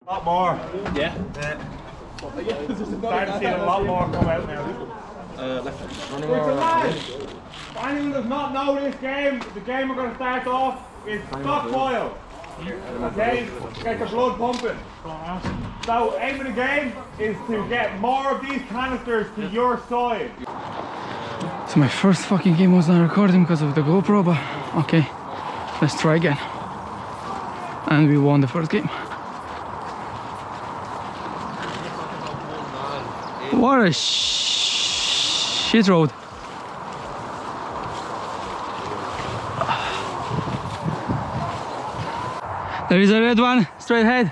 A lot more. Yeah. Starting to see a lot more come out now. For anyone who does not know this game, the game we're going to start off is stockpile. Okay? Get the blood pumping. So, aim of the game is to get more of these canisters to your side. So my first fucking game was not recording because of the GoPro, but okay, let's try again. And we won the first game. What a shit road. There is a red one straight ahead.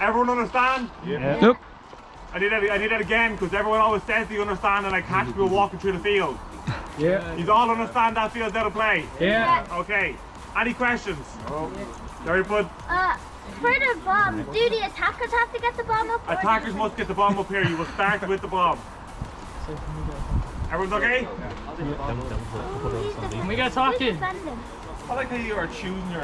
Everyone understand? Yeah. Yep. I did that again because everyone always says you understand and I catch people walking through the field. Yeah. You all understand that field's out of play? Yeah. Okay. Any questions? No. Very good. For the bomb, do the attackers have to get the bomb up? Attackers must get the bomb up here. You will start with the bomb. Everyone's okay? Can we get talking? I like how you are choosing your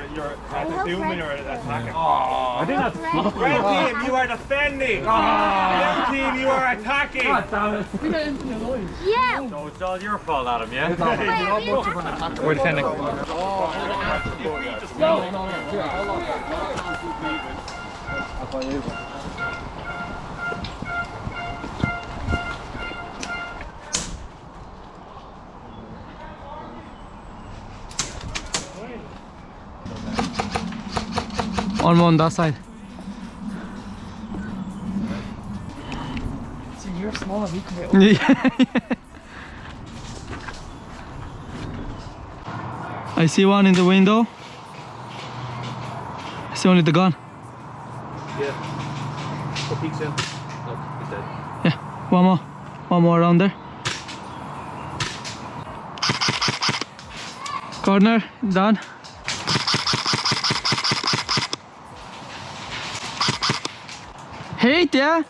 assuming you're attacking. I think that's Red team, you are defending. Blue team, you are attacking. God damn it. We got into the noise. Yeah. So it's all your fault, Adam, yeah? We're defending. One more on that side. So you're small, we can get Yeah. I see one in the window. I see only the gun. Yeah. What peeks in? Look, he's dead. Yeah, one more around there. Corner, done. Hate, yeah?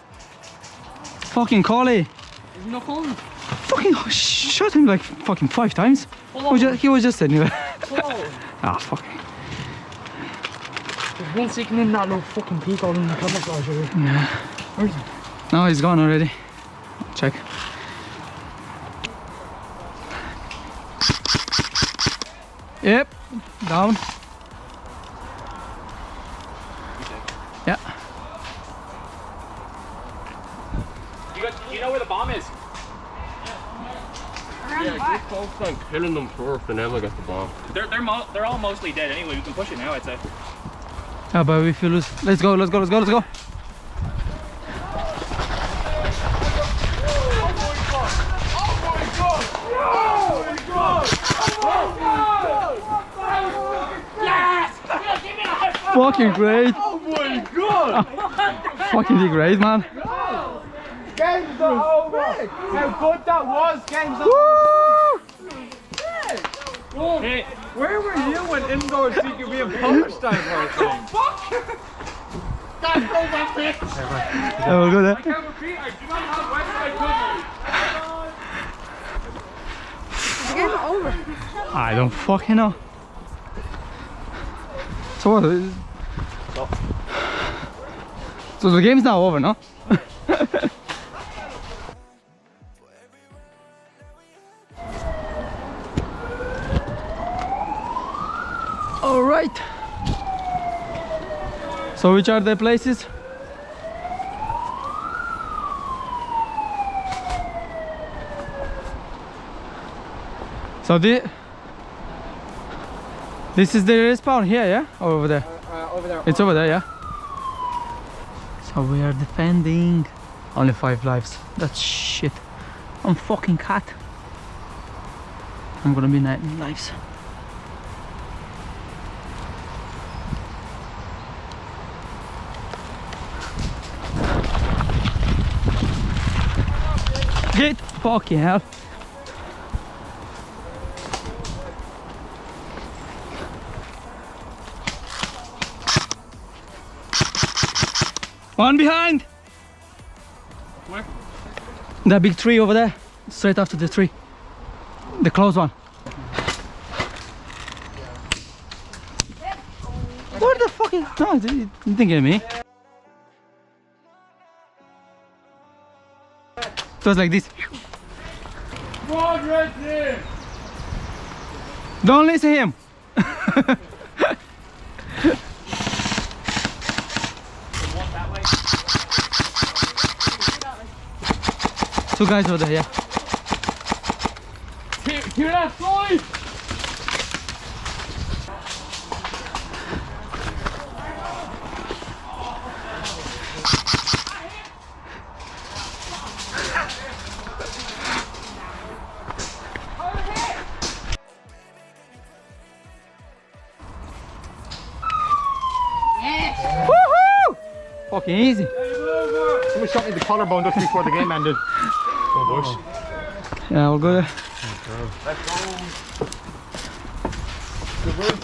Fucking collie. There's no phone. Fucking shot him like fucking 5 times. He was just sitting there. Ah, fucking. There's one sticking in that little fucking peak all in the camouflage over here. Yeah. Where is he? No, he's gone already. Check. Yep, down. Yeah. You know where the bomb is? Yeah, get focused on killing them first and then we'll get the bomb. They're all mostly dead anyway. We can push it now, I'd say. Yeah, but if you lose, let's go. Fucking great! Oh my god! Fucking did great, man. Game's not over! How good that was! Game's not over! Hey, Where were you when indoor CQB and Polish time were a thing? Yeah, we'll go there. I can't repeat, I do not have website coverage. The game's over. I don't fucking know. So what? So the game's now over, no? All right. So which are the places? So this is the respawn here, yeah? Or over there? Over there. It's over there, yeah? So we are defending. Only 5 lives. That's shit. I'm fucking cat. I'm gonna be 9 lives. Get fucking hell. One behind. Where? That big tree over there, straight after the tree. The closed one. What the fuck is... No, you thinking of me. It was like this. Don't listen to him. Two guys over there, yeah. Hear that noise? Woohoo! Fucking easy. Someone shot me in the collarbone just before the game ended. Oh, boys. Yeah, we'll go there. Let's go. Good work.